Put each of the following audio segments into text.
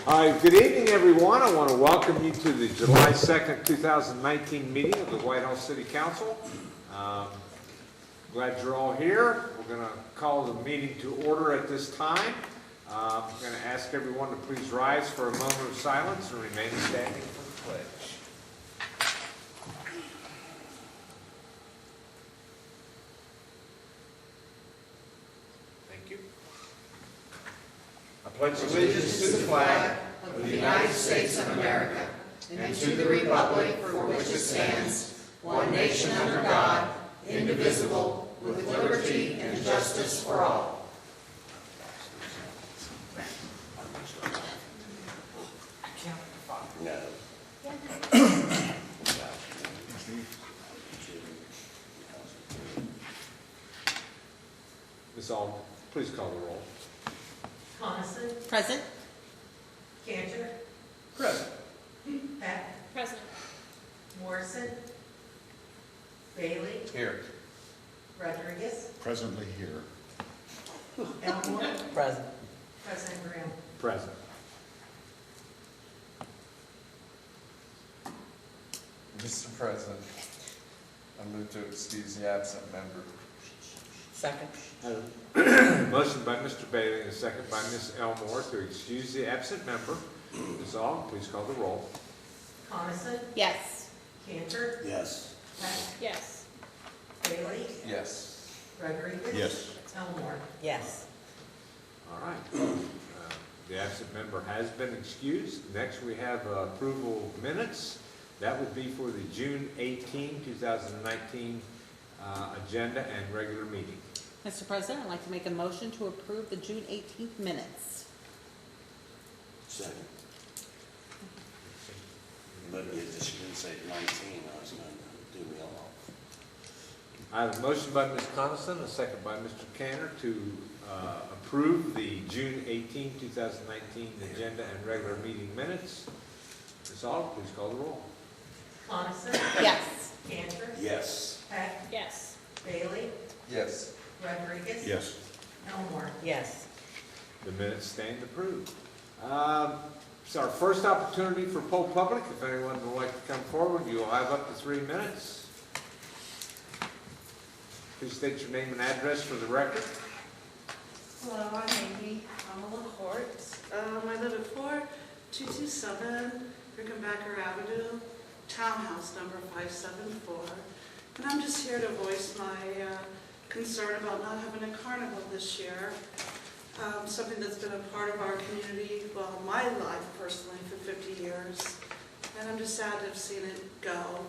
Good evening, everyone. I want to welcome you to the July 2nd, 2019 meeting of the Whitehall City Council. Glad you're all here. We're going to call the meeting to order at this time. I'm going to ask everyone to please rise for a moment of silence and remain standing for the pledge. Thank you. I pledge allegiance to the flag of the United States of America and to the republic for which it stands, one nation under God, indivisible, with liberty and justice for all. No. Ms. Alden, please call the roll. Coniston. Present. Cantor. Present. Peck. Present. Morrison. Bailey. Here. Rodriguez. Presently here. Elmore. Present. President Graham. Present. Mr. President, I move to excuse the absent member. Second. Motion by Mr. Bailey and a second by Ms. Elmore to excuse the absent member. Ms. Alden, please call the roll. Coniston. Yes. Cantor. Yes. Peck. Yes. Bailey. Yes. Rodriguez. Yes. Elmore. Yes. All right. The absent member has been excused. Next, we have approval of minutes. That would be for the June 18, 2019 agenda and regular meeting. Mr. President, I'd like to make a motion to approve the June 18th minutes. Second. But you just didn't say 19, I was going to do me all. I have a motion by Ms. Coniston, a second by Mr. Cantor to approve the June 18, 2019 agenda and regular meeting minutes. Ms. Alden, please call the roll. Coniston. Yes. Cantor. Yes. Peck. Yes. Bailey. Yes. Rodriguez. Yes. Elmore. Yes. The minutes stand approved. It's our first opportunity for poll public. If anyone would like to come forward, you will have up to 3 minutes. Please state your name and address for the record. Hello, I'm Amy. I'm a LaCourte. I live at 4227 Rickenbacker Avenue, townhouse number 574. And I'm just here to voice my concern about not having a carnival this year. Something that's been a part of our community, well, my life personally, for 50 years. And I'm just sad to have seen it go.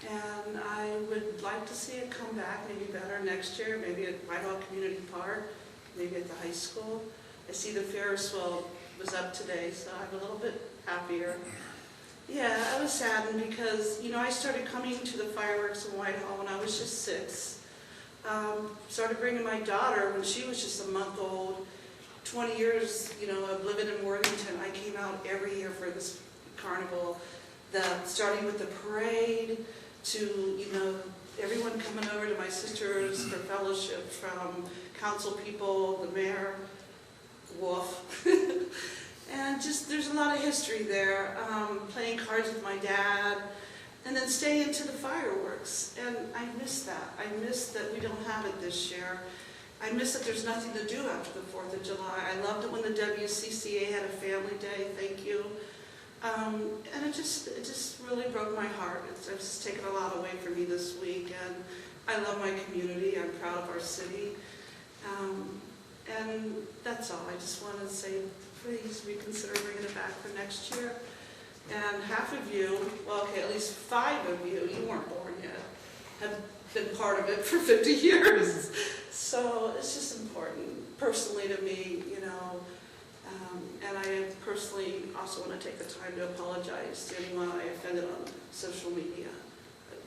And I would like to see it come back, maybe better next year, maybe at Whitehall Community Park, maybe at the high school. I see the Ferris wheel was up today, so I'm a little bit happier. Yeah, I was saddened because, you know, I started coming to the fireworks in Whitehall when I was just 6. Started bringing my daughter when she was just a month old. 20 years, you know, of living in Worthington, I came out every year for this carnival. Starting with the parade to, you know, everyone coming over to my sisters for fellowship, from council people, the mayor, Wolf. And just, there's a lot of history there. Playing cards with my dad, and then staying to the fireworks. And I miss that. I miss that we don't have it this year. I miss that there's nothing to do after the 4th of July. I loved it when the WCCA had a family day, thank you. And it just really broke my heart. It's just taken a lot away from me this week. And I love my community. I'm proud of our city. And that's all. I just want to say, please reconsider bringing it back for next year. And half of you, well, okay, at least 5 of you, you weren't born yet, have been part of it for 50 years. So it's just important, personally to me, you know. And I personally also want to take the time to apologize to anyone I offended on social media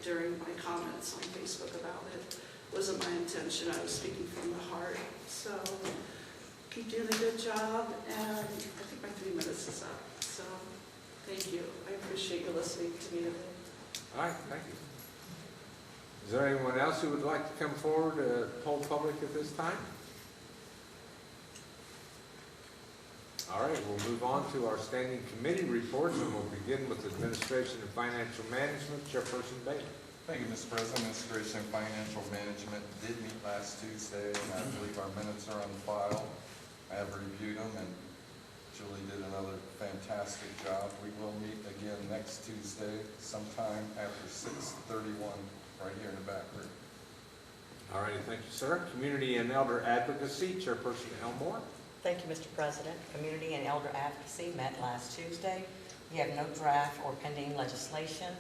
during my comments on Facebook about it. It wasn't my intention. I was speaking from the heart. So keep doing a good job, and I think my 3 minutes is up. So thank you. I appreciate you listening to me today. All right, thank you. Is there anyone else who would like to come forward to poll public at this time? All right, we'll move on to our standing committee reports, and we'll begin with Administration and Financial Management. Chairperson Bailey. Thank you, Mr. President. Administration and Financial Management did meet last Tuesday, and I believe our minutes are on file. I have reviewed them, and Julie did another fantastic job. We will meet again next Tuesday sometime after 6:31, right here in the back room. All righty, thank you, sir. Community and Elder Advocacy, Chairperson Elmore. Thank you, Mr. President. Community and Elder Advocacy met last Tuesday. We have no draft or pending legislation.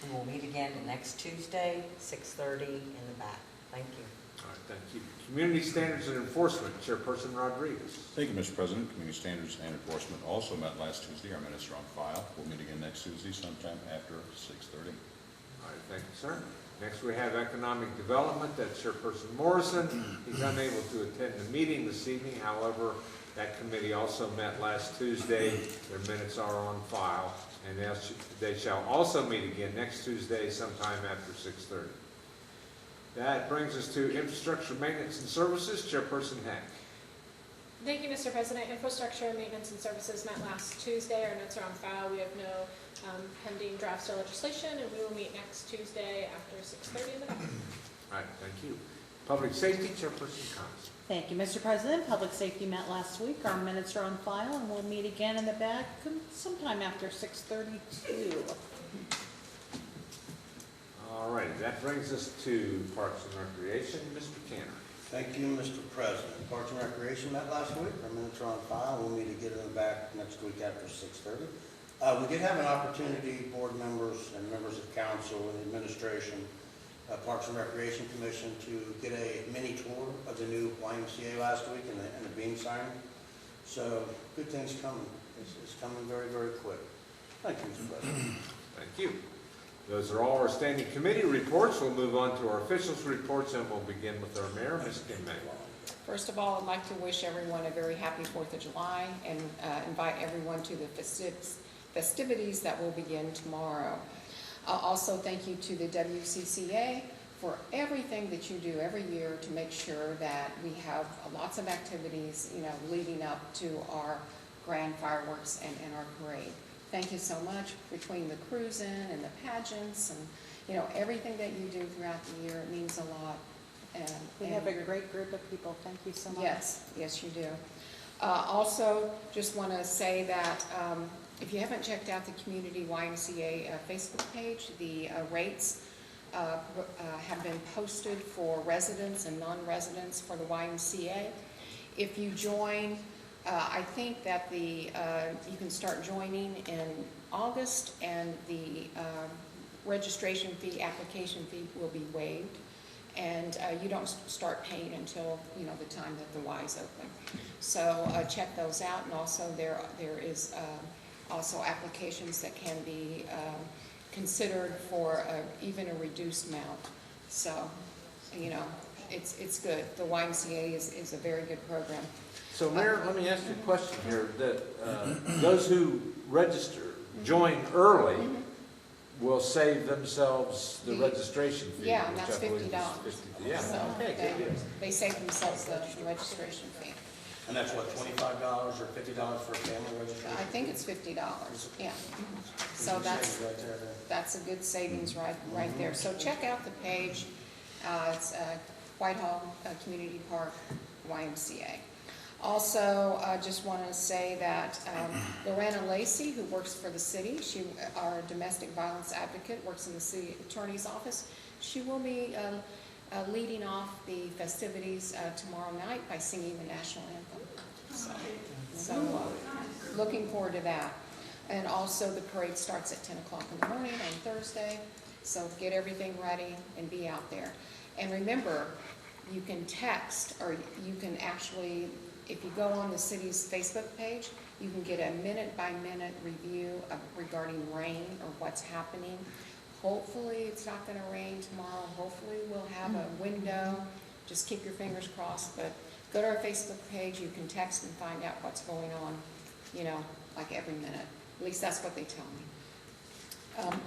We will meet again next Tuesday, 6:30 in the back. Thank you. All right, thank you. Community Standards and Enforcement, Chairperson Rodriguez. Thank you, Mr. President. Community Standards and Enforcement also met last Tuesday. Our minutes are on file. We'll meet again next Tuesday sometime after 6:30. All right, thank you, sir. Next, we have Economic Development. That's Chairperson Morrison. He's unable to attend the meeting this evening. However, that committee also met last Tuesday. Their minutes are on file, and they shall also meet again next Tuesday sometime after 6:30. That brings us to Infrastructure Maintenance and Services. Chairperson Heck. Thank you, Mr. President. Infrastructure, Maintenance, and Services met last Tuesday. Our notes are on file. We have no pending drafts or legislation, and we will meet next Tuesday after 6:30 in the back. All right, thank you. Public Safety, Chairperson Connors. Thank you, Mr. President. Public Safety met last week. Our minutes are on file, and we'll meet again in the back sometime after 6:32. All right, that brings us to Parks and Recreation. Mr. Canner. Thank you, Mr. President. Parks and Recreation met last week. Our minutes are on file. We'll meet again in the back next week after 6:30. We did have an opportunity, board members and members of council and administration, Parks and Recreation Commission, to get a mini tour of the new YMCA last week and the beam sign. So good things coming. It's coming very, very quick. Thank you, Mr. President. Thank you. Those are all our standing committee reports. We'll move on to our officials' reports, and we'll begin with our mayor, Ms. Kim May. First of all, I'd like to wish everyone a very happy 4th of July and invite everyone to the festivities that will begin tomorrow. Also, thank you to the WCCA for everything that you do every year to make sure that we have lots of activities, leading up to our grand fireworks and our parade. Thank you so much between the cruising and the pageants and, everything that you do throughout the year. It means a lot. We have a great group of people. Thank you so much. Yes, you do. Also, just want to say that if you haven't checked out the Community YMCA Facebook page, the rates have been posted for residents and non-residents for the YMCA. If you join, I think that you can start joining in August, and the registration fee, application fee will be waived. And you don't start paying until, the time that the Y is open. So check those out. And also there is also applications that can be considered for even a reduced amount. So, it's good. The YMCA is a very good program. So, Mayor, let me ask you a question here. That those who register, join early, will save themselves the registration fee. Yeah, and which that's I believe is $50. Yeah, So okay, good. they save themselves the registration fee. And that's what, $25 or $50 for a family registration? I think it's $50, yeah. So that's a good savings right there. So check out the page. It's Whitehall Community Park YMCA. Also, I just want to say that Lorena Lacey, who works for the city, our domestic violence advocate, works in the city attorney's office. She will be leading off the festivities tomorrow night by singing the national anthem. So looking forward to that. And also the parade starts at 10 o'clock in the morning on Thursday. So get everything ready and be out there. And remember, you can text, or you can actually, if you go on the city's Facebook page, you can get a minute-by-minute review regarding rain or what's happening. Hopefully it's not going to rain tomorrow. Hopefully we'll have a window. Just keep your fingers crossed. But go to our Facebook page. You can text and find out what's going on, like every minute. At least that's what they tell me.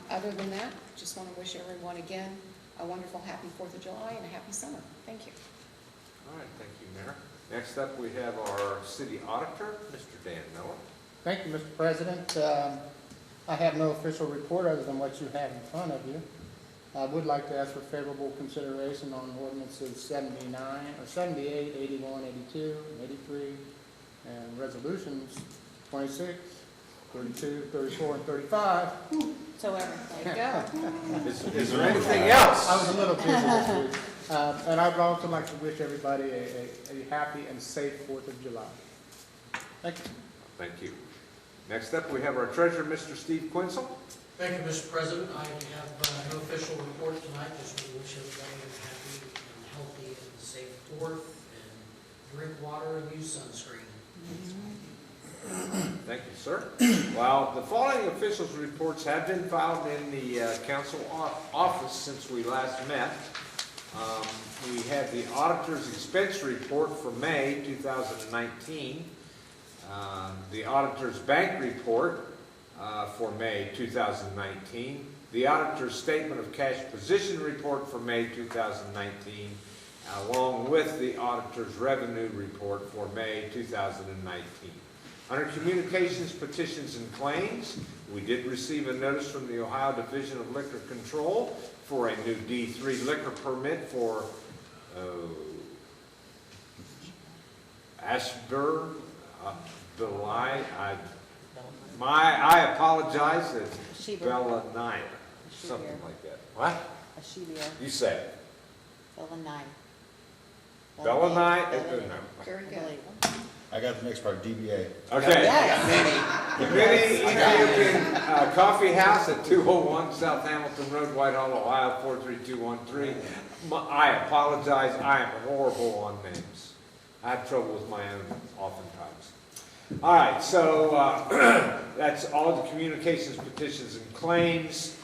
Other than that, just want to wish everyone again a wonderful, happy 4th of July and a happy summer. Thank you. All right, thank you, Mayor. Next up, we have our city auditor, Mr. Dan Miller. Thank you, Mr. President. I have no official report other than what you have in front of you. I would like to ask for favorable consideration on ordinances 79, or 78, 81, 82, 83, and resolutions 26, 32, 34, and 35. So everything. Yeah. Is there anything else? I was a little busy this week. And I'd also like to wish everybody a happy and safe 4th of July. Thank you. Thank you. Next up, we have our treasurer, Mr. Steve Quinsel. Thank you, Mr. President. I have no official report tonight, just want to wish everybody a happy and healthy and safe 4th, and drink water and use sunscreen. Thank you, sir. Well, the following officials' reports have been filed in the council office since we last met. We have the auditor's expense report for May 2019, the auditor's bank report for May 2019, the auditor's statement of cash position report for May 2019, along with the auditor's revenue report for May 2019. Under communications, petitions, and claims, we did receive a notice from the Ohio Division of Liquor Control for a new D3 liquor permit for Ashburn, Belai. I apologize. It's Sheber. Bellanaya, something like that. What? A Shebir. You said Bellanai. Bellanaya? Very good. I got the next part, DBA. Okay. Yes. The Mini Ethiopian Coffee House at 201 South Hamilton Road, Whitehall, Ohio, 43213. I apologize. I am horrible on names. I have trouble with my own oftentimes. All right, so that's all the communications, petitions, and claims.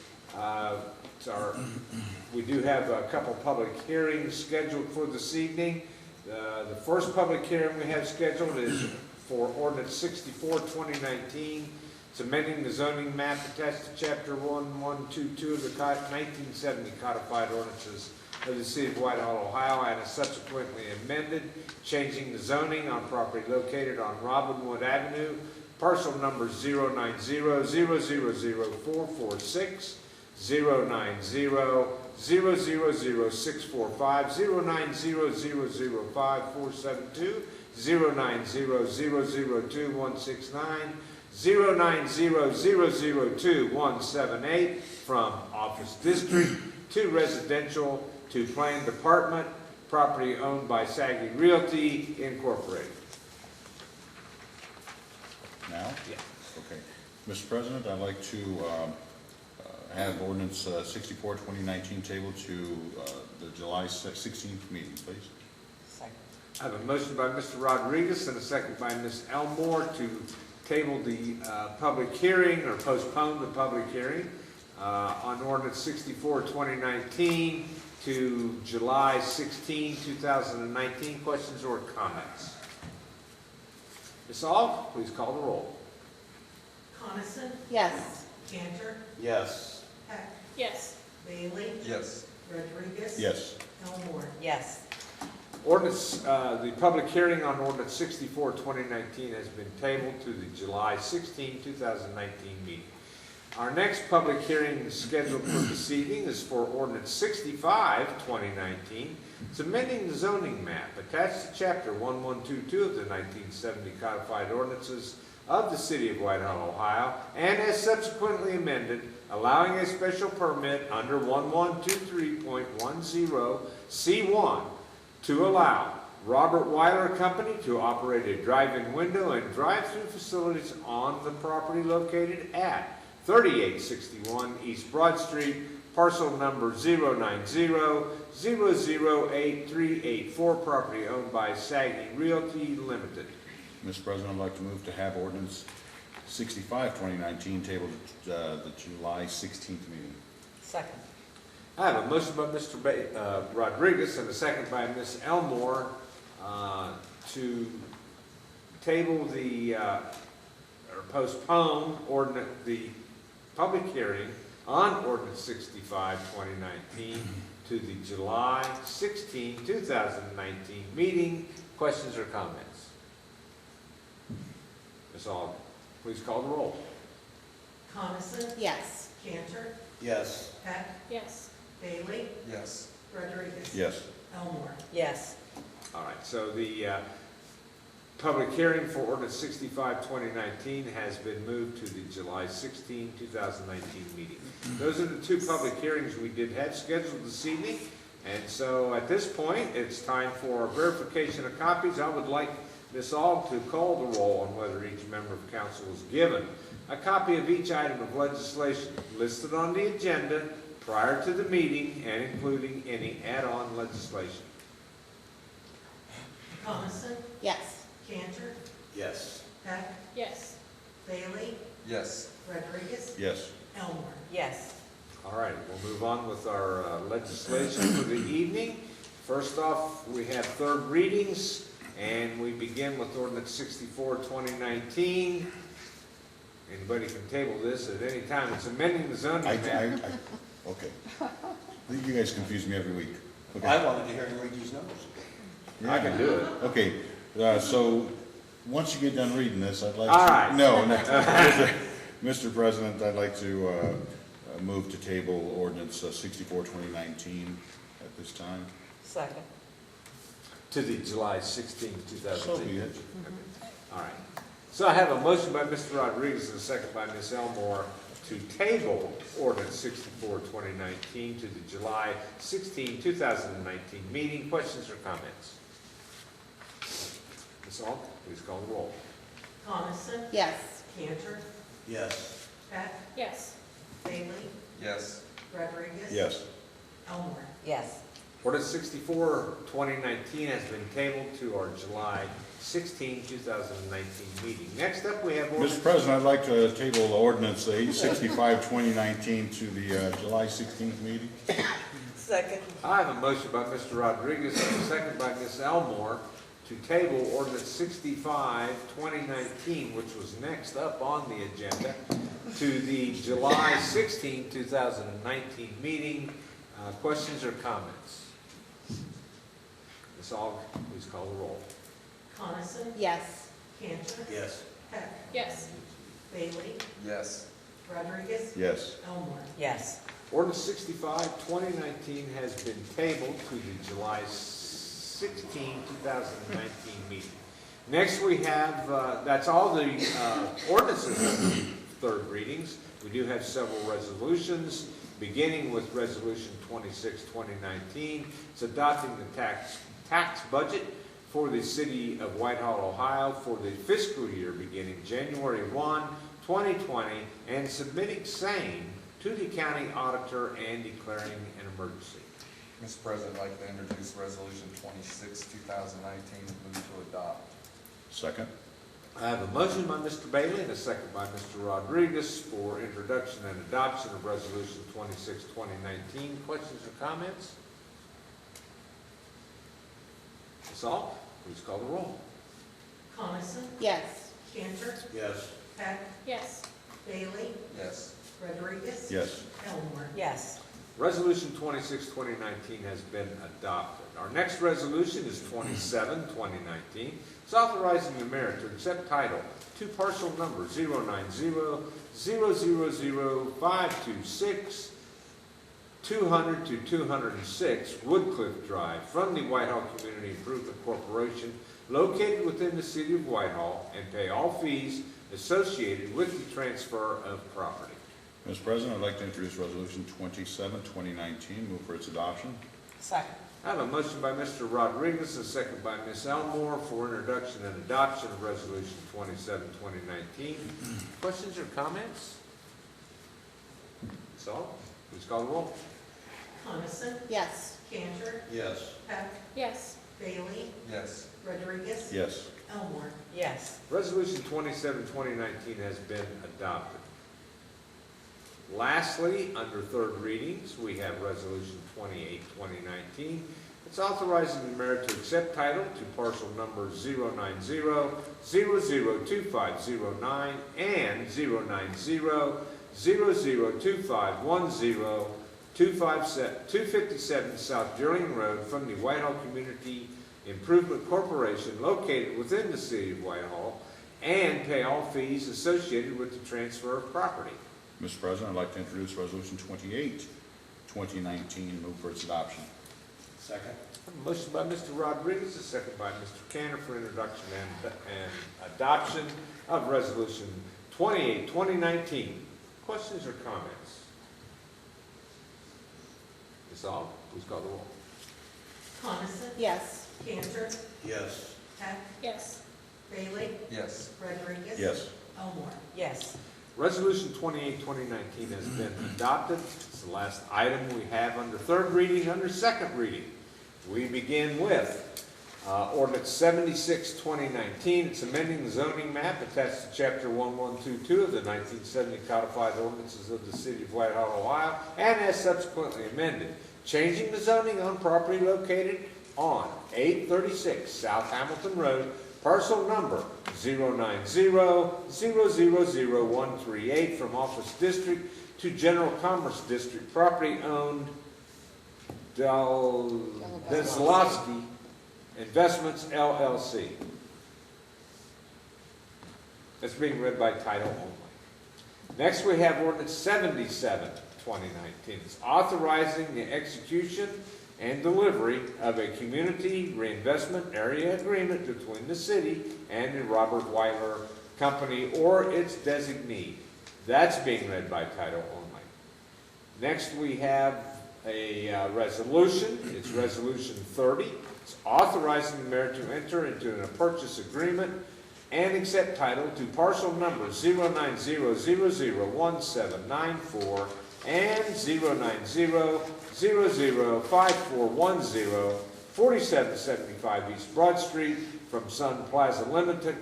We do have a couple public hearings scheduled for this evening. The first public hearing we have scheduled is for Ordinance 64, 2019. It's amending the zoning map attached to Chapter 1122 of the 1970 Codified Ordinances of the City of Whitehall, Ohio, and is subsequently amended, changing the zoning on property located on Robinwood Avenue, parcel number 090-000-446, 090-000-645, 090-000-542, 090-002-169, 090-002-178 from office district to residential to plan department, property owned by Saggy Realty Incorporated. Now? Yeah. Okay. Mr. President, I'd like to have ordinance 64, 2019 tabled to the July 16th meeting, please. Second. I have a motion by Mr. Rodriguez and a second by Ms. Elmore to table the public hearing or postpone the public hearing on ordinance 64, 2019 to July 16, 2019. Questions or comments? Ms. Aug, please call the roll. Coniston, Yes. Cantor, Yes. Heck, Yes. Bailey, Yes. Rodriguez. Yes. Elmore. Yes. Ordinance, the public hearing on ordinance 64, 2019 has been tabled to the July 16, 2019 meeting. Our next public hearing scheduled for this evening is for ordinance 65, 2019. It's amending the zoning map attached to chapter 1122 of the 1970 Codified Ordinances of the City of Whitehall, Ohio, and as subsequently amended, allowing a special permit under 1123.10 C1 to allow Robert Weiler Company to operate a drive-in window and drive-through facilities on the property located at 3861 East Broad Street, parcel number 090-008-384, property owned by Saggy Realty Limited. Mr. President, I'd like to move to have ordinance 65, 2019 tabled to the July 16th meeting. Second. I have a motion by Mr. Rodriguez and a second by Ms. Elmore to table the, or postpone the public hearing on ordinance 65, 2019 to the July 16, 2019 meeting. Questions or comments? Ms. Aug, please call the roll. Coniston, Yes. Cantor, Yes. Heck, Yes. Bailey, Yes. Rodriguez. Yes. Elmore. Yes. All right, so the public hearing for ordinance 65, 2019 has been moved to the July 16, 2019 meeting. Those are the two public hearings we did have scheduled this evening. And so at this point, it's time for verification of copies. I would like Ms. Aug to call the roll on whether each member of council is given a copy of each item of legislation listed on the agenda prior to the meeting and including any add-on legislation. Coniston, Yes. Cantor, Yes. Heck, Yes. Bailey, Yes. Rodriguez. Yes. Elmore. Yes. All right, we'll move on with our legislation for the evening. First off, we have third readings, and we begin with ordinance 64, 2019. Anybody can table this at any time. It's amending the zoning map. Okay. You guys confuse me every week. Okay. I wanted to hear him read these numbers. I can do it. Okay, so, once you get done reading this, I'd like to... All right. No, Mr. President, I'd like to move to table ordinance 64, 2019 at this time. Second. To the July 16, 2018. So be it. All right. So I have a motion by Mr. Rodriguez and a second by Ms. Elmore to table ordinance 64, 2019 to the July 16, 2019 meeting. Questions or comments? Ms. Aug, please call the roll. Coniston, Yes. Cantor, Yes. Heck, Yes. Bailey, Yes. Rodriguez. Yes. Elmore. Yes. Ordinance 64, 2019 has been tabled to our July 16, 2019 meeting. Next up, we have ordinance... Mr. President, I'd like to table ordinance 865, 2019 to the July 16th meeting. Second. I have a motion by Mr. Rodriguez and a second by Ms. Elmore to table ordinance 65, 2019, which was next up on the agenda, to the July 16, 2019 meeting. Questions or comments? Ms. Aug, please call the roll. Coniston, Yes. Cantor, Yes. Heck, Yes. Bailey, Yes. Rodriguez. Yes. Elmore. Yes. Ordinance 65, 2019 has been tabled to the July 16, 2019 meeting. Next we have, that's all the ordinances, third readings. We do have several resolutions, beginning with Resolution 26, 2019. It's adopting the tax budget for the city of Whitehall, Ohio for the fiscal year beginning January 1, 2020, and submitting same to the county auditor and declaring an emergency. Mr. President, I'd like to introduce Resolution 26, 2019, and move to adopt. Second. I have a motion by Mr. Bailey and a second by Mr. Rodriguez for introduction and adoption of Resolution 26, 2019. Questions or comments? Ms. Aug, please call the roll. Coniston, Yes. Cantor, Yes. Heck, Yes. Bailey, Yes. Rodriguez. Yes. Elmore. Yes. Resolution 26, 2019 has been adopted. Our next resolution is 27, 2019. It's authorizing the mayor to accept title to parcel number 090-000-526, 200 to 206 Woodcliff Drive from the Whitehall Community Improvement Corporation located within the city of Whitehall and pay all fees associated with the transfer of property. Mr. President, I'd like to introduce Resolution 27, 2019, move for its adoption. Second. I have a motion by Mr. Rodriguez, a second by Ms. Elmore for introduction and adoption of Resolution 27, 2019. Questions or comments? Ms. Aug, please call the roll. Coniston, Yes. Cantor, Yes. Heck, Yes. Bailey, Yes. Rodriguez. Yes. Elmore. Yes. Resolution 27, 2019 has been adopted. Lastly, under third readings, we have Resolution 28, 2019. It's authorizing the mayor to accept title to parcel number 090-002509 and 090-002510, 257 South Deering Road from the Whitehall Community Improvement Corporation located within the city of Whitehall and pay all fees associated with the transfer of property. Mr. President, I'd like to introduce Resolution 28, 2019, and move for its adoption. Second. A motion by Mr. Rodriguez, a second by Mr. Cantor for introduction and adoption of Resolution 28, 2019. Questions or comments? Ms. Aug, please call the roll. Coniston? Yes. Cantor? Yes. Heck? Yes. Bailey? Yes. Rodriguez? Yes. Elmore? Yes. Resolution 28, 2019 has been adopted. It's the last item we have under third reading. Under second reading, we begin with Ordinance 76, 2019. It's amending the zoning map attached to Chapter 1122 of the 1970 Codified Ordinances of the City of Whitehall, Ohio, and as subsequently amended, changing the zoning on property located on 836 South Hamilton Road, parcel number 090000138 from Office District to General Commerce District, property owned Vezlowski Investments LLC. That's being read by title only. Next we have Ordinance 77, 2019. It's authorizing the execution and delivery of a community reinvestment area agreement between the city and the Robert Weiler Company or its designee. That's being read by title only. Next we have a resolution. It's Resolution 30. It's authorizing the mayor to enter into a purchase agreement and accept title to parcel numbers 090001794 and 090005410, 4775 East Broad Street from Sun Plaza Limited,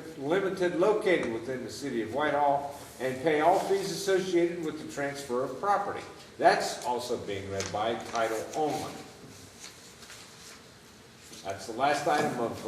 located within the city of Whitehall, and pay all fees associated with the transfer of property. That's also being read by title only. That's the last item of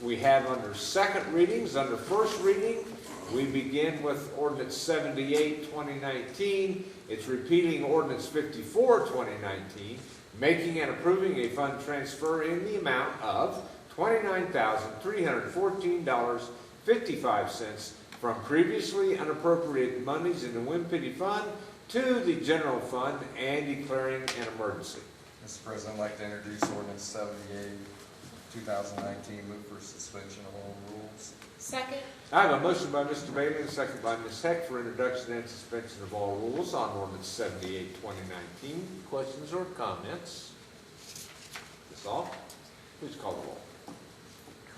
we have under second readings. Under first reading, we begin with Ordinance 78, 2019. It's repealing Ordinance 54, 2019, making and approving a fund transfer in the amount of $29,314.55 from previously unappropriated monies in the Wimpity Fund to the general fund and declaring an emergency. Mr. President, I'd like to introduce Ordinance 78, 2019, move for suspension of all rules. Second. I have a motion by Mr. Bailey and a second by Ms. Heck for introduction and suspension of all rules on Ordinance 78, 2019. Questions or comments? Ms. Aug, please call the roll.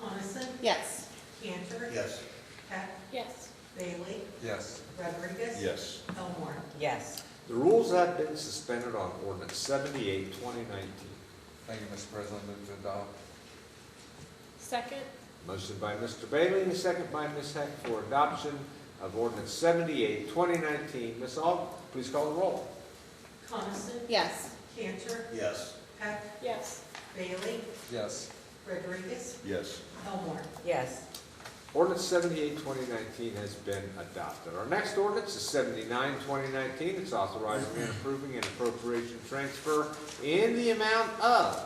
Coniston? Yes. Cantor? Yes. Heck? Yes. Bailey? Yes. Rodriguez? Yes. Elmore? Yes. The rules have been suspended on Ordinance 78, 2019. Thank you, Mr. President. Move to adopt. Second. Motion by Mr. Bailey and a second by Ms. Heck for adoption of Ordinance 78, 2019. Ms. Aug, please call the roll. Coniston? Yes. Cantor? Yes. Heck? Yes. Bailey? Yes. Rodriguez? Yes. Elmore? Yes. Ordinance 78, 2019 has been adopted. Our next ordinance is 79, 2019. It's authorizing and approving an appropriation transfer in the amount of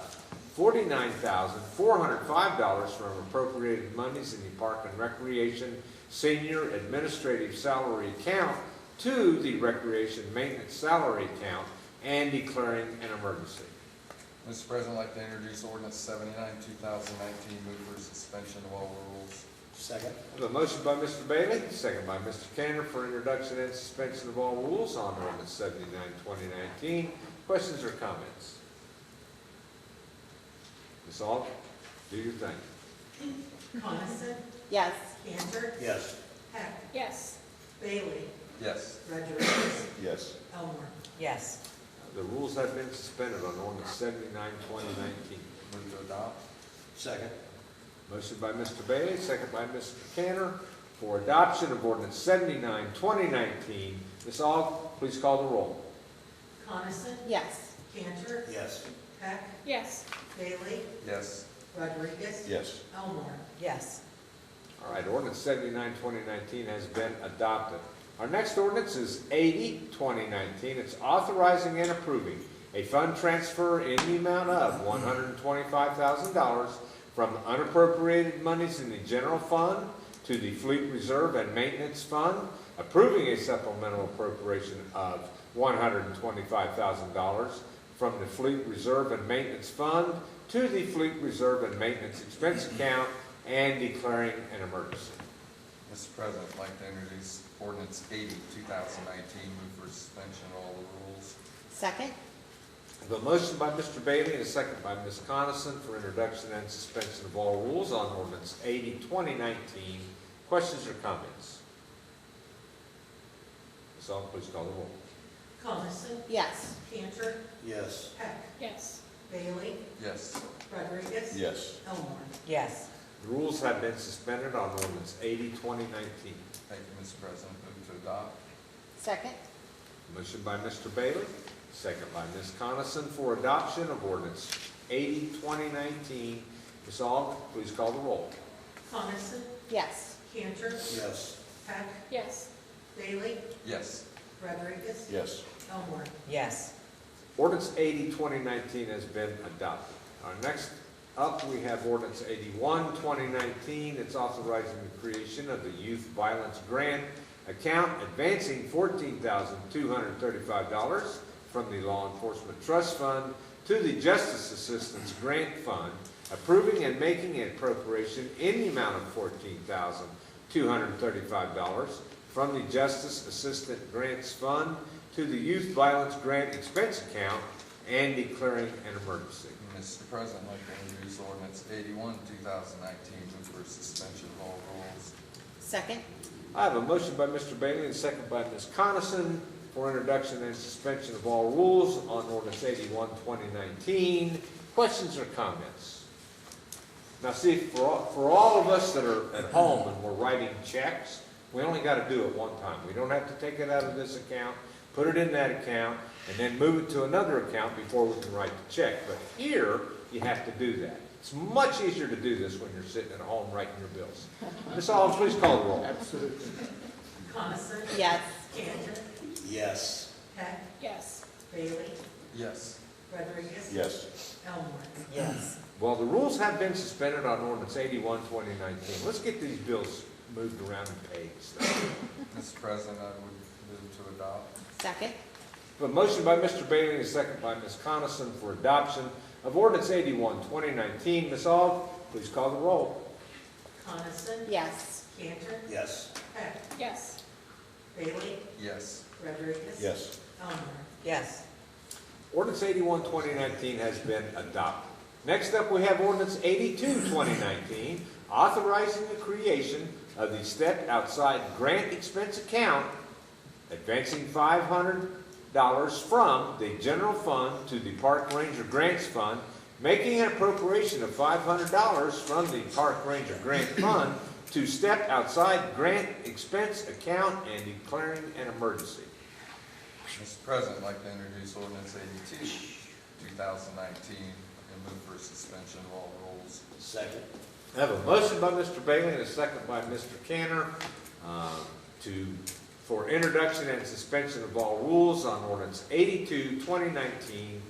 $49,405 from appropriated monies in the Park and Recreation Senior Administrative Salary Account to the Recreation Maintenance Salary Account and declaring an emergency. Mr. President, I'd like to introduce Ordinance 79, 2019, move for suspension of all rules. Second. I have a motion by Mr. Bailey, second by Mr. Cantor for introduction and suspension of all rules on Ordinance 79, 2019. Questions or comments? Ms. Aug, do your thing. Coniston? Yes. Cantor? Yes. Heck? Yes. Bailey? Yes. Rodriguez? Yes. Elmore? Yes. The rules have been suspended on Ordinance 79, 2019. Move to adopt. Second. Motion by Mr. Bailey, second by Mr. Cantor for adoption of Ordinance 79, 2019. Ms. Aug, please call the roll. Coniston? Yes. Cantor? Yes. Heck? Yes. Bailey? Yes. Rodriguez? Yes. Elmore? Yes. All right, Ordinance 79, 2019 has been adopted. Our next ordinance is 80, 2019. It's authorizing and approving a fund transfer in the amount of $125,000 from unappropriated monies in the general fund to the fleet reserve and maintenance fund, approving a supplemental appropriation of $125,000 from the fleet reserve and maintenance fund to the fleet reserve and maintenance expense account, and declaring an emergency. Mr. President, I'd like to introduce ordinance 80, 2019, move for suspension of all the rules. Second? I have a motion by Mr. Bailey and a second by Ms. Coniston for introduction and suspension of all rules on ordinance 80, 2019. Questions or comments? Ms. Aug, please call the roll. Coniston, Yes. Cantor, Yes. Heck, Yes. Bailey, Yes. Rodriguez. Yes. Elmore. Yes. The rules have been suspended on ordinance 80, 2019. Thank you, Mr. President. Move to adopt. Second? Motion by Mr. Bailey, second by Ms. Coniston for adoption of ordinance 80, 2019. Ms. Aug, please call the roll. Coniston, Yes. Cantor, Yes. Heck, Yes. Bailey, Yes. Rodriguez. Yes. Elmore. Yes. Ordinance 80, 2019 has been adopted. Next up, we have ordinance 81, 2019. It's authorizing the creation of the Youth Violence Grant Account, advancing $14,235 from the Law Enforcement Trust Fund to the Justice Assistance Grant Fund, approving and making an appropriation in the amount of $14,235 from the Justice Assistant Grants Fund to the Youth Violence Grant Expense Account, and declaring an emergency. Mr. President, I'd like to introduce ordinance 81, 2019, move for suspension of all rules. Second? I have a motion by Mr. Bailey and a second by Ms. Coniston for introduction and suspension of all rules on ordinance 81, 2019. Questions or comments? Now see, for all of us that are at home and we're writing checks, we only got to do it one time. We don't have to take it out of this account, put it in that account, and then move it to another account before we can write the check. But here, you have to do that. It's much easier to do this when you're sitting at home writing your bills. Ms. Aug, please call the roll. Absolutely. Coniston, Yes. Cantor, Yes. Heck, Yes. Bailey, Yes. Rodriguez. Yes. Elmore. Yes. Well, the rules have been suspended on ordinance 81, 2019. Let's get these bills moved around and paid. Mr. President, I would move to adopt. Second? A motion by Mr. Bailey and a second by Ms. Coniston for adoption of ordinance 81, 2019. Ms. Aug, please call the roll. Coniston, Yes. Cantor, Yes. Heck, Yes. Bailey, Yes. Rodriguez. Yes. Elmore. Yes. Ordinance 81, 2019 has been adopted. Next up, we have ordinance 82, 2019, authorizing the creation of the Step Outside Grant Expense Account, advancing $500 from the general fund to the Park Ranger Grants Fund, making an appropriation of $500 from the Park Ranger Grant Fund to Step Outside Grant Expense Account, and declaring an emergency. Mr. President, I'd like to introduce ordinance 82, 2019, and move for suspension of all rules. Second. I have a motion by Mr. Bailey and a second by Mr. Cantor for introduction and suspension of all rules on ordinance 82, 2019.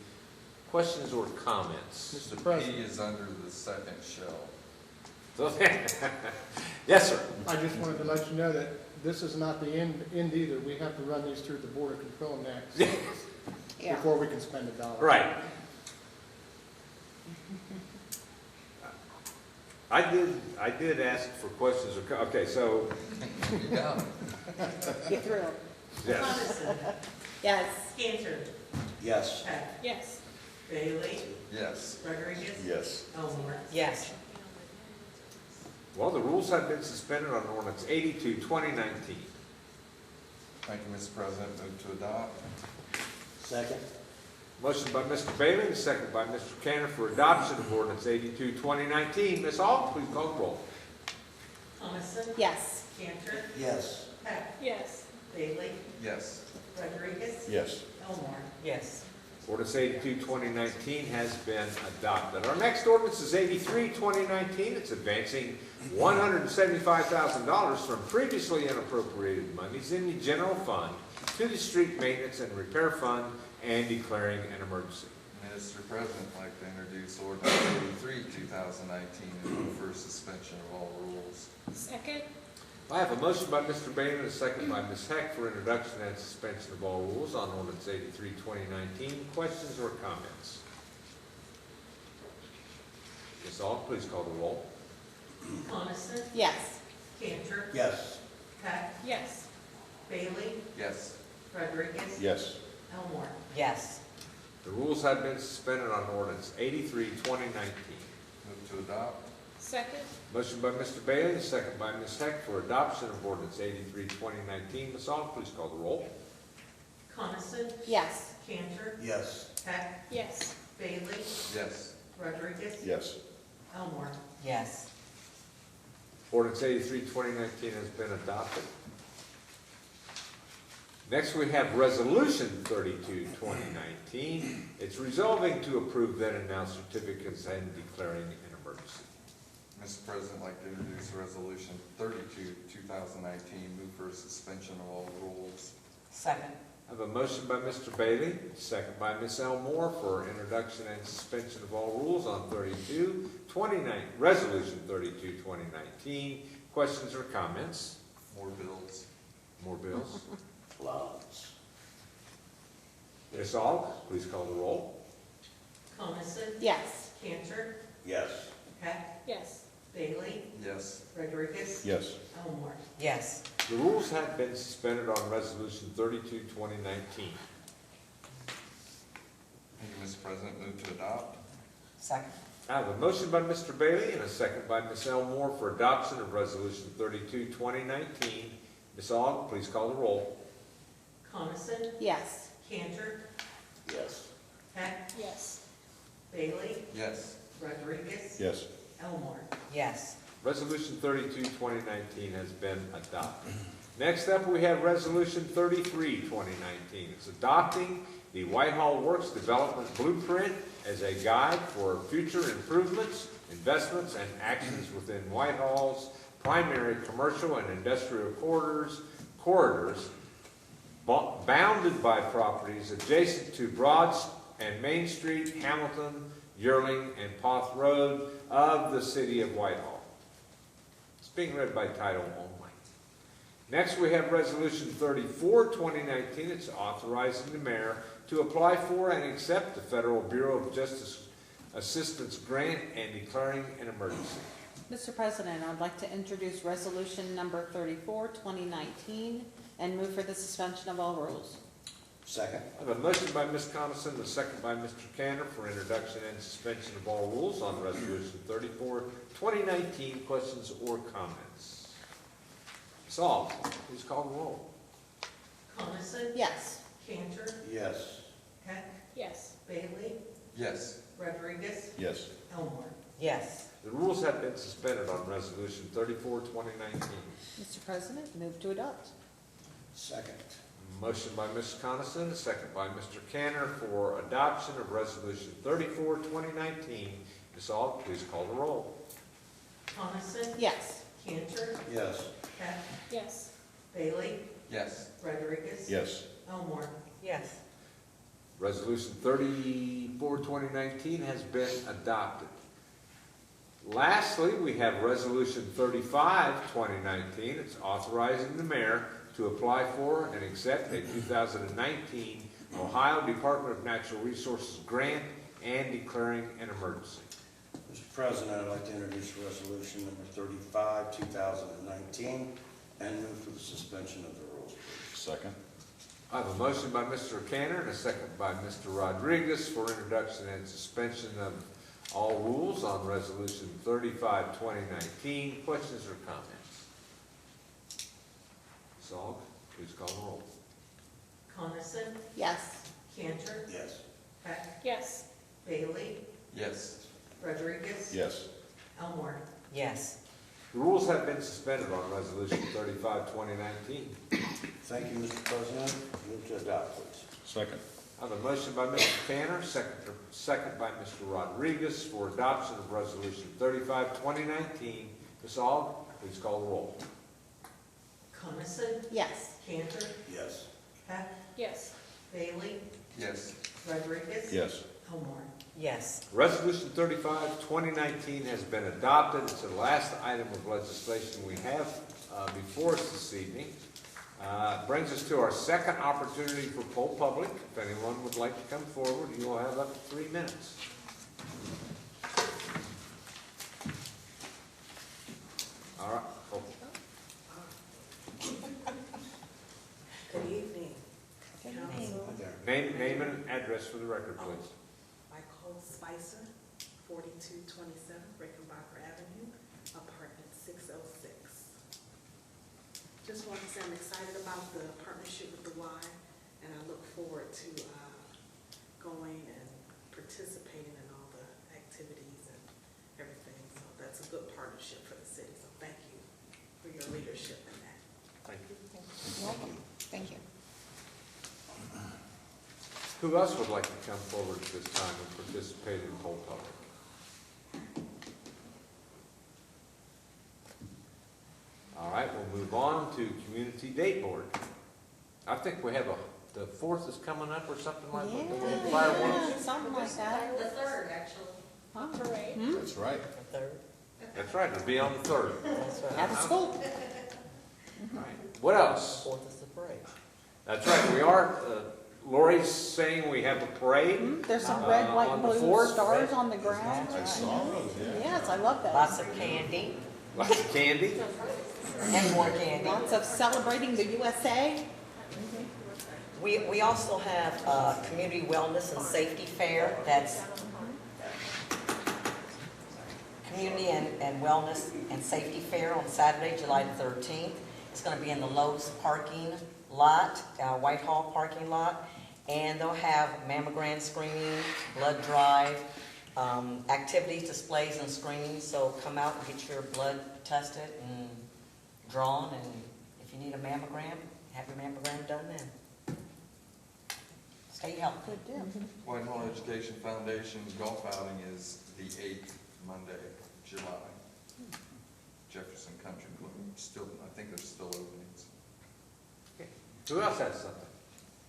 Questions or comments? Mr. The President. P is under the second shell. Yes, sir. I just wanted to let you know that this is not the end either. We have to run these through the Board of Control next Yeah. before we can spend $1. Right. I did ask for questions or, okay, so, You got it. Get through it. yes. Coniston, Yes. Cantor, Yes. Heck, Yes. Bailey, Yes. Rodriguez. Yes. Elmore. Yes. Well, the rules have been suspended on ordinance 82, 2019. Thank you, Mr. President. Move to adopt. Second. Motion by Mr. Bailey and second by Mr. Cantor for adoption of ordinance 82, 2019. Ms. Aug, please call the roll. Coniston, Yes. Cantor, Yes. Heck, Yes. Bailey, Yes. Rodriguez. Yes. Elmore. Yes. Ordinance 82, 2019 has been adopted. Our next ordinance is 83, 2019. It's advancing $175,000 from previously unappropriated monies in the general fund to the street maintenance and repair fund, and declaring an emergency. Mr. President, I'd like to introduce ordinance 83, 2019, and move for suspension of all rules. Second? I have a motion by Mr. Bailey and a second by Ms. Heck for introduction and suspension of all rules on ordinance 83, 2019. Questions or comments? Ms. Aug, please call the roll. Coniston, Yes. Cantor, Yes. Heck, Yes. Bailey, Yes. Rodriguez, Yes. Elmore. Yes. The rules have been suspended on ordinance 83, 2019. Move to adopt. Second? Motion by Mr. Bailey, a second by Ms. Heck for adoption of ordinance 83, 2019. Ms. Aug, please call the roll. Coniston, Yes. Cantor, Yes. Heck, Yes. Bailey, Yes. Rodriguez, Yes. Elmore. Yes. Ordinance 83, 2019 has been adopted. Next, we have Resolution 32, 2019. It's resolving to approve then and now certificates and declaring an emergency. Mr. President, I'd like to introduce resolution 32, 2019, move for suspension of all rules. Second? I have a motion by Mr. Bailey, second by Ms. Elmore for introduction and suspension of all rules on 32, 29, Resolution 32, 2019. Questions or comments? More bills. More bills? Lots. Ms. Aug, please call the roll. Coniston, Yes. Cantor, Yes. Heck, Yes. Bailey, Yes. Rodriguez, Yes. Elmore. Yes. The rules have been suspended on Resolution 32, 2019. Thank you, Mr. President, move to adopt. Second? I have a motion by Mr. Bailey and a second by Ms. Elmore for adoption of Resolution 32, 2019. Ms. Aug, please call the roll. Coniston, Yes. Cantor, Yes. Heck, Yes. Bailey, Yes. Rodriguez, Yes. Elmore. Yes. Resolution 32, 2019 has been adopted. Next up, we have Resolution 33, 2019. It's adopting the Whitehall Works Development Blueprint as a guide for future improvements, investments, and actions within Whitehall's primary commercial and industrial corridors bounded by properties adjacent to Broad and Main Street, Hamilton, Yearling, and Poth Road of the city of Whitehall. It's being read by title only. Next, we have Resolution 34, 2019. It's authorizing the mayor to apply for and accept the Federal Bureau of Justice Assistance Grant and declaring an emergency. Mr. President, I'd like to introduce resolution number 34, 2019, and move for the suspension of all rules. Second. I have a motion by Ms. Coniston, and a second by Mr. Cantor for introduction and suspension of all rules on Resolution 34, 2019. Questions or comments? Ms. Aug, please call the roll. Coniston, Yes. Cantor, Yes. Heck, Yes. Bailey, Yes. Rodriguez, Yes. Elmore. Yes. The rules have been suspended on Resolution 34, 2019. Mr. President, move to adopt. Second. Motion by Ms. Coniston, a second by Mr. Cantor for adoption of Resolution 34, 2019. Ms. Aug, please call the roll. Coniston, Yes. Cantor, Yes. Heck, Yes. Bailey, Yes. Rodriguez, Yes. Elmore. Yes. Resolution 34, 2019 has been adopted. Lastly, we have Resolution 35, 2019. It's authorizing the mayor to apply for and accept a 2019 Ohio Department of Natural Resources grant and declaring an emergency. Mr. President, I'd like to introduce resolution number 35, 2019, and move for the suspension of the rules. Second. I have a motion by Mr. Cantor and a second by Mr. Rodriguez for introduction and suspension of all rules on Resolution 35, 2019. Questions or comments? Ms. Aug, please call the roll. Coniston, Yes. Cantor, Yes. Heck, Yes. Bailey, Yes. Rodriguez, Yes. Elmore. Yes. The rules have been suspended on Resolution 35, 2019. Thank you, Mr. President. Move to adopt, please. Second. I have a motion by Mr. Cantor, second by Mr. Rodriguez for adoption of Resolution 35, 2019. Ms. Aug, please call the roll. Coniston, Yes. Cantor, Yes. Heck, Yes. Bailey, Yes. Rodriguez, Yes. Elmore. Yes. Resolution 35, 2019 has been adopted. It's the last item of legislation we have before us this evening. Brings us to our second opportunity for poll public. If anyone would like to come forward, you will have up to 3 minutes. All right. Oh, Good evening, Good council. name and address for the record, please. Michael Spicer, 4227 Rickenbacker Avenue, apartment 606. Just want to say I'm excited about the partnership with the Y, and I look forward to going and participating in all the activities and everything. So that's a good partnership for the city, so thank you for your leadership in that. Thank you. Welcome. Thank you. Who else would like to come forward at this time and participate in poll public? All right, we'll move on to Community Date Board. I think we have the 4th is coming up or something like that. The fireworks. Yeah, something like that. The third, actually. Huh? Parade. That's right. The third. That's right, it'll be on the 3rd. That's right. At the school. All right. What else? Fourth is the parade. That's right, we are, Lori's saying we have a parade. There's some red, white, on the blue 4th. stars on the ground. That's I saw those, yeah. Yes, I love that. Lots of candy Lots of candy. and more candy. Lots of celebrating the USA. We also have a community wellness and safety fair. That's community and wellness and safety fair on Saturday, July 13th. It's going to be in the Lowe's parking lot, Whitehall parking lot, and they'll have mammogram screening, blood drive, activities, displays, and screenings. So come out and get your blood tested and drawn, and if you need a mammogram, have your mammogram done then. Stay healthy. Good deal. Whitehall Education Foundation golf outing is the 8th Monday, July. Jefferson Country Club, still, I think there's still openings. Who else has something?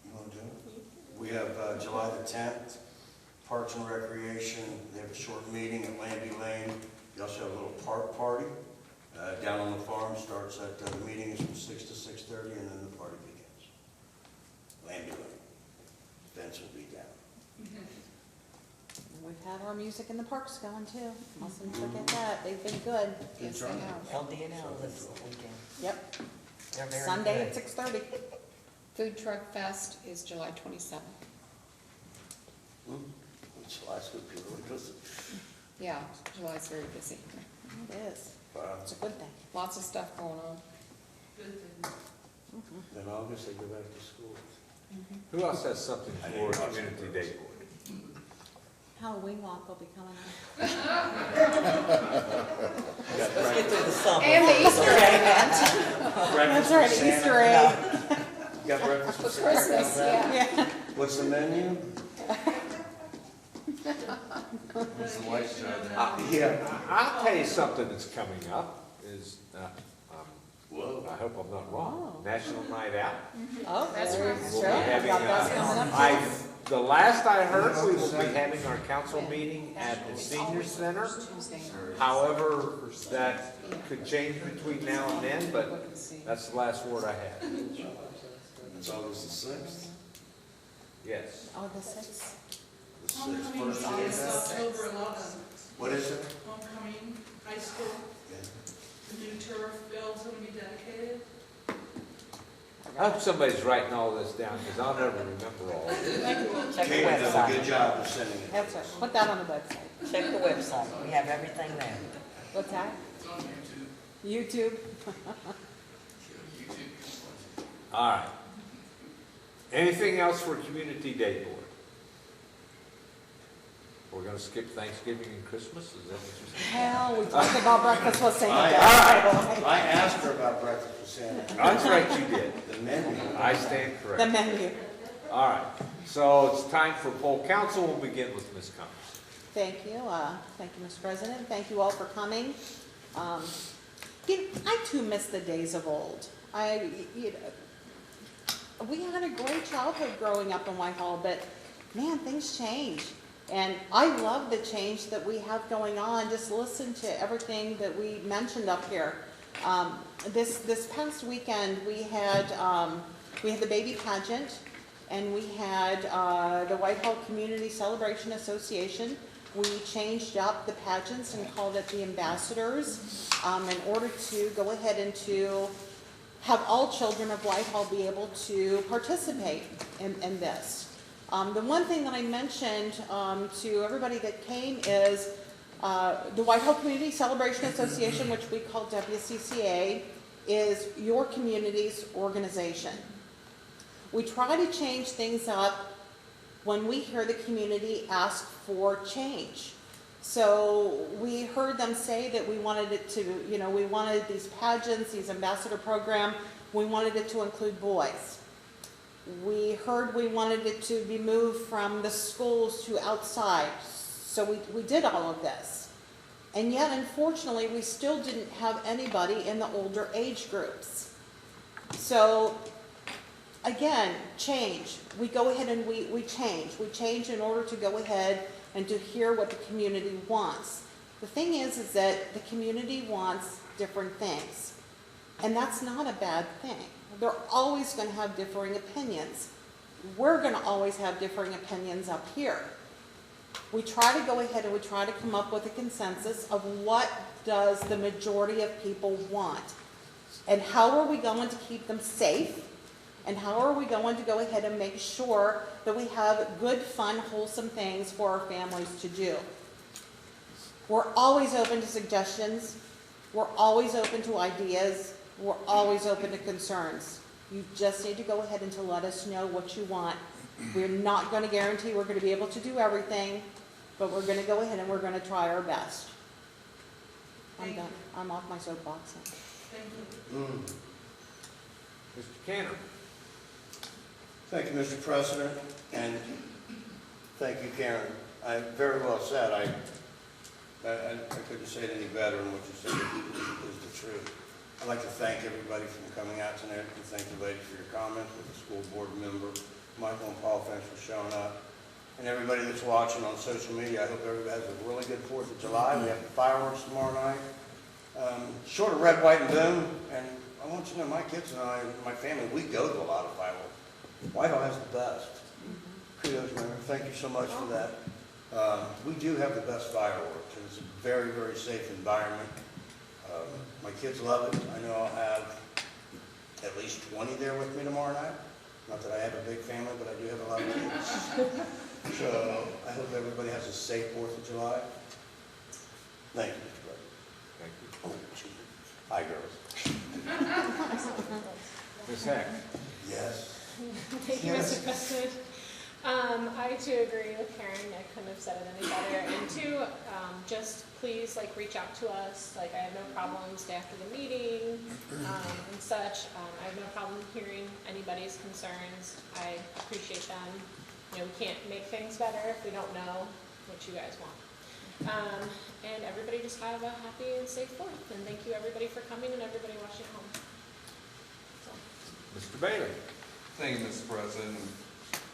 You want to do it? We have July the 10th, Parks and Recreation. They have a short meeting at Landy Lane. We also have a little park party down on the farm. Starts at, the meeting is from 6 to 6:30, and then the party begins. Landy Lane. Events will be down. We've had our music in the parks going too. Mustn't forget that. They've been good. Yes, they have. LD&L this weekend. Yep. They're very Sunday good. at 6:30. Food Truck Fest is July 27th. July's going to be really good. Yeah, July's very busy. It is. It's a good thing. Lots of stuff going on. Then August, they go back to school. Who else has something for Community Date Board? Halloween walk will be coming up. Let's get through the summer. And the Easter egg That's right, Easter egg. Got breakfast for with Santa Christmas, coming back? yeah. What's the menu? Who's the white judge? Yeah. I'll tell you something that's coming up is, Whoa. I hope I'm not wrong, Oh. National Night Out. Oh, That's very right. We'll true. be having, Got that coming up. the last I heard, we will be having our council meeting at the senior center. Tuesday. However, that could change between now and then, but that's the last word I have. It's August the 6th. Yes. August 6th. The 6th, Homecoming first is day of that. October 11th. What is it? Homecoming High School, Yeah. the new turf field's going to be dedicated. I hope somebody's writing all this down, because I'll never remember all of it. Check the Kate does a good website. job of sending it. That's right. Put that on the website. Check the website. We have everything there. What's that? YouTube. All right. Anything else for Community Day Board? We're gonna skip Thanksgiving and Christmas, is that what you're saying? Hell, we talked about breakfast with Santa. I asked her about breakfast with Santa. That's right, you did. The menu. I stand The corrected. menu. All right, so it's time for poll council. We'll begin with Ms. Cummings. Thank you. Thank you, Mr. President. Thank you all for coming. I too miss the days of old. We had a great childhood growing up in Whitehall, but man, things change. And I love the change that we have going on. Just listen to everything that we mentioned up here. This past weekend, we had the baby pageant, and we had the Whitehall Community Celebration Association. We changed up the pageants and called it the ambassadors in order to go ahead and to have all children of Whitehall be able to participate in this. The one thing that I mentioned to everybody that came is the Whitehall Community Celebration Association, which we call WCCA, is your community's organization. We try to change things up when we hear the community ask for change. So we heard them say that we wanted it to, we wanted these pageants, these ambassador program, we wanted it to include boys. We heard we wanted it to be moved from the schools to outside. So we did all of this. And yet, unfortunately, we still didn't have anybody in the older age groups. So, again, change. We go ahead and we change. We change in order to go ahead and to hear what the community wants. The thing is that the community wants different things. And that's not a bad thing. They're always going to have differing opinions. We're going to always have differing opinions up here. We try to go ahead and we try to come up with a consensus of what does the majority of people want. And how are we going to keep them safe? And how are we going to go ahead and make sure that we have good, fun, wholesome things for our families to do? We're always open to suggestions. We're always open to ideas. We're always open to concerns. You just need to go ahead and to let us know what you want. We're not going to guarantee we're going to be able to do everything, but we're going to go ahead and we're going to try our best. I'm done. I'm off my soapbox now. Thank you. Mr. Cantor. Thank you, Mr. President, and thank you, Karen. Very well said. I couldn't say it any better than what you said is the truth. I'd like to thank everybody for coming out tonight, and thank you, ladies, for your comments, with the school board member, Michael and Paul, thanks for showing up. And everybody that's watching on social media, I hope everybody has a really good 4th of July. We have the fireworks tomorrow night. Short of red, white, and boom, and I want you to know my kids and I, my family, we go to a lot of fireworks. Whitehall has the best. Kudos, Mayor. Thank you so much for that. We do have the best fireworks, and it's a very, very safe environment. My kids love it. I know I'll have at least 20 there with me tomorrow night. Not that I have a big family, but I do have a lot of kids. So I hope everybody has a safe 4th of July. Thank you, Mr. President. Thank you. Oh, excuse me. Hi, girls. Ms. Heck. Yes. Thank you, Mr. President. I too agree with Karen. I couldn't have said it any better. And two, just please reach out to us. I have no problem stay after the meeting and such. I have no problem hearing anybody's concerns. I appreciate them. We can't make things better if we don't know what you guys want. And everybody just have a happy and safe 4th. And thank you everybody for coming and everybody watching home. So. Mr. Bailey. Thank you, Mr. President.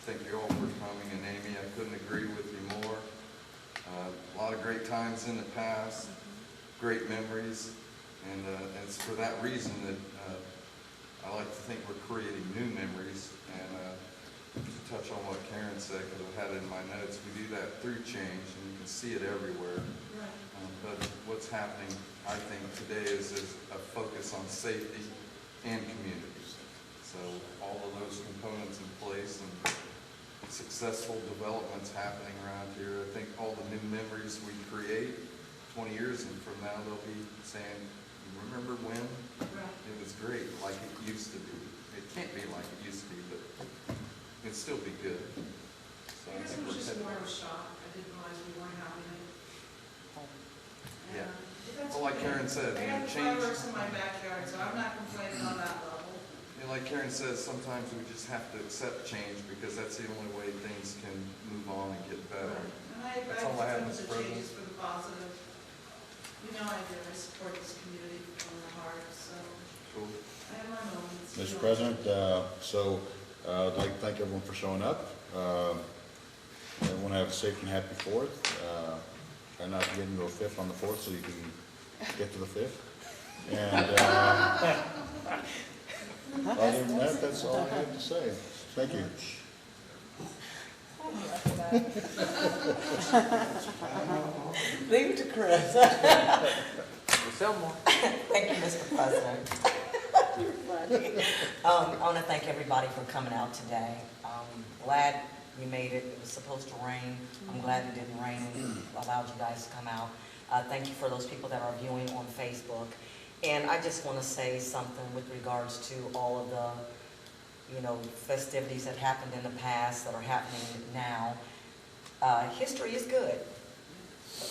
Thank you all for coming, and Amy, I couldn't agree with you more. A lot of great times in the past, great memories, and it's for that reason that I like to think we're creating new memories. And to touch on what Karen said, because I had it in my notes, we do that through change, and you can see it everywhere. But what's happening, I think, today is a focus on safety and community. So all of those components in place and successful developments happening around here. I think all the new memories we create 20 years from now, they'll be saying, remember when? It was great, like it used to be. It can't be like it used to be, but it'd still be good. So I guess it was just more of a shock. I didn't realize we weren't having it. Yeah. Well, like Karen said, I got the change. fireworks in my backyard, so I'm not complaining on that level. Like Karen says, sometimes we just have to accept change because that's the only way things can move on and get better. And I That's all I have, think Mr. the President. changes for the positive. I do. I support this community from the heart, so Cool. I have my moments. Mr. President, I'd like to thank everyone for showing up. Everyone have a safe and happy 4th. Try not to get into a 5th on the 4th so you can get to the 5th. And other than that, that's all I have to say. Thank you. Leave it to Chris. Ms. Elmore? Thank you, Mr. President. You're funny. I want to thank everybody for coming out today. Glad we made it. It was supposed to rain. I'm glad it didn't rain and allowed you guys to come out. Thank you for those people that are viewing on Facebook. And I just want to say something with regards to all of the, festivities that happened in the past that are happening now. History is good.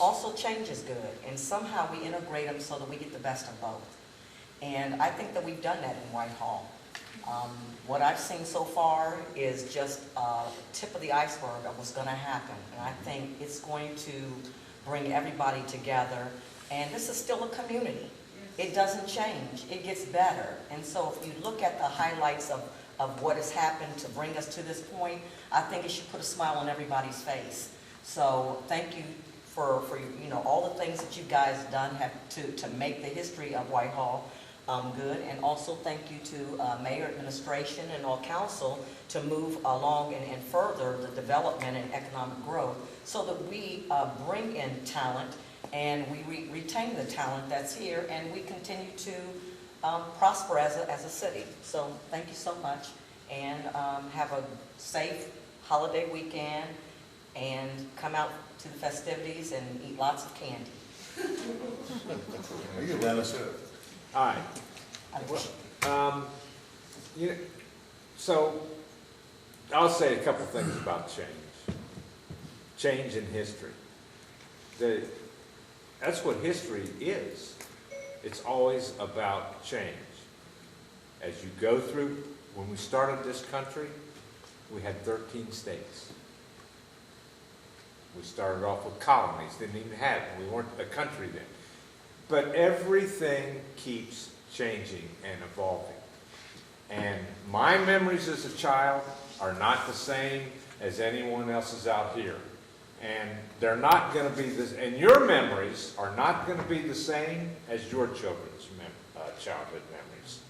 Also, change is good. And somehow we integrate them so that we get the best of both. And I think that we've done that in Whitehall. What I've seen so far is just a tip of the iceberg of what's going to happen. And I think it's going to bring everybody together. And this is still a community. It doesn't change. It gets better. And so if you look at the highlights of what has happened to bring us to this point, I think it should put a smile on everybody's face. So thank you for all the things that you guys done to make the history of Whitehall good. And also thank you to Mayor, administration, and all council to move along and further the development and economic growth so that we bring in talent and we retain the talent that's here and we continue to prosper as a city. So thank you so much, and have a safe holiday weekend and come out to the festivities and eat lots of candy. Are you, Dennis? All right. So I'll say a couple things about change. Change in history. That's what history is. It's always about change. As you go through, when we started this country, we had 13 states. We started off with colonies, didn't even have it. We weren't a country then. But everything keeps changing and evolving. And my memories as a child are not the same as anyone else's out here. And they're not going to be this, and your memories are not going to be the same as your children's childhood memories.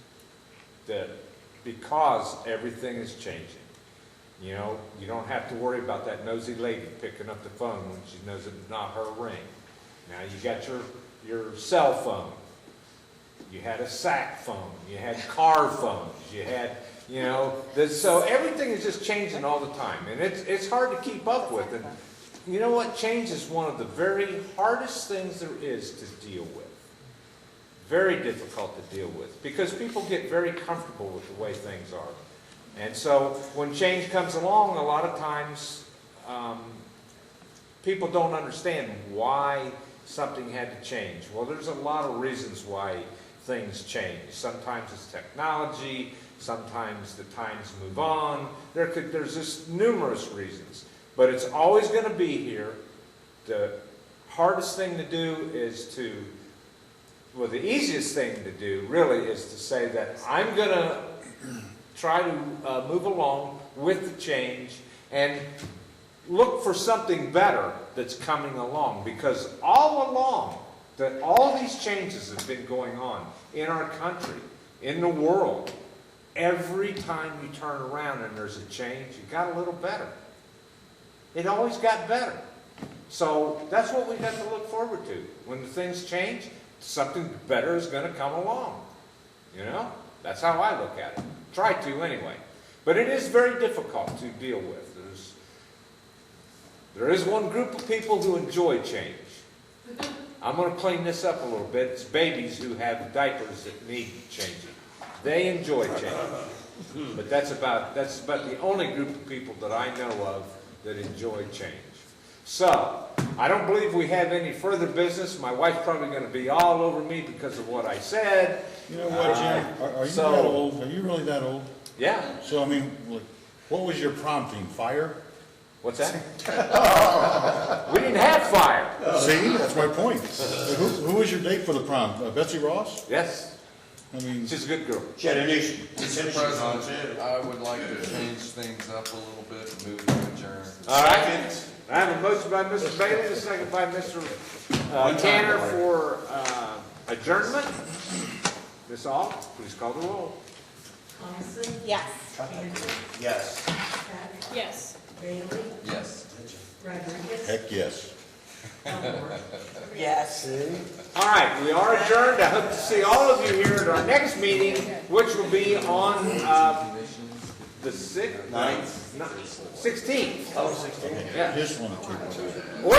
Because everything is changing. You don't have to worry about that nosy lady picking up the phone when she knows it's not her ring. Now you got your cell phone. You had a sack phone. You had car phones. You had, so everything is just changing all the time. And it's hard to keep up with. And you know what? Change is one of the very hardest things there is to deal with. Very difficult to deal with. Because people get very comfortable with the way things are. And so when change comes along, a lot of times people don't understand why something had to change. Well, there's a lot of reasons why things change. Sometimes it's technology, sometimes the times move on. There's just numerous reasons. But it's always going to be here. The hardest thing to do is the easiest thing to do really is to say that I'm going to try to move along with the change and look for something better that's coming along, because all along that all these changes have been going on in our country, in the world. Every time you turn around and there's a change, it got a little better. It always got better. So that's what we have to look forward to. When the things change, something better is going to come along. That's how I look at it. Try to anyway. But it is very difficult to deal with. There is one group of people who enjoy change. I'm going to clean this up a little bit. It's babies who have diapers that need changing. They enjoy change. But that's about the only group of people that I know of that enjoy change. So, I don't believe we have any further business. My wife's probably going to be all over me because of what I said. You know what, Jim? Are you that old? Are you really that old? Yeah. So, what was your prompting? Fire? What's that? We didn't have fire. See, that's my point. Who was your date for the prom? Betsy Ross? Yes. I mean, She's a good girl. She had an issue. Mr. President, I would like to change things up a little bit and move to adjourn. All right. I have a motion by Mr. Bailey, a second by Mr. Tanner for adjournment. Ms. Aug, please call the roll. Coniston, Yes. Cantor, Yes. Peck, Yes. Bailey, Yes. Rodriguez, heck yes. Elmore. Yes. All right, we are adjourned. I hope to see all of you here at our next meeting, which will be on the 16th. Oh, 16. Yeah. Just want to keep it. Or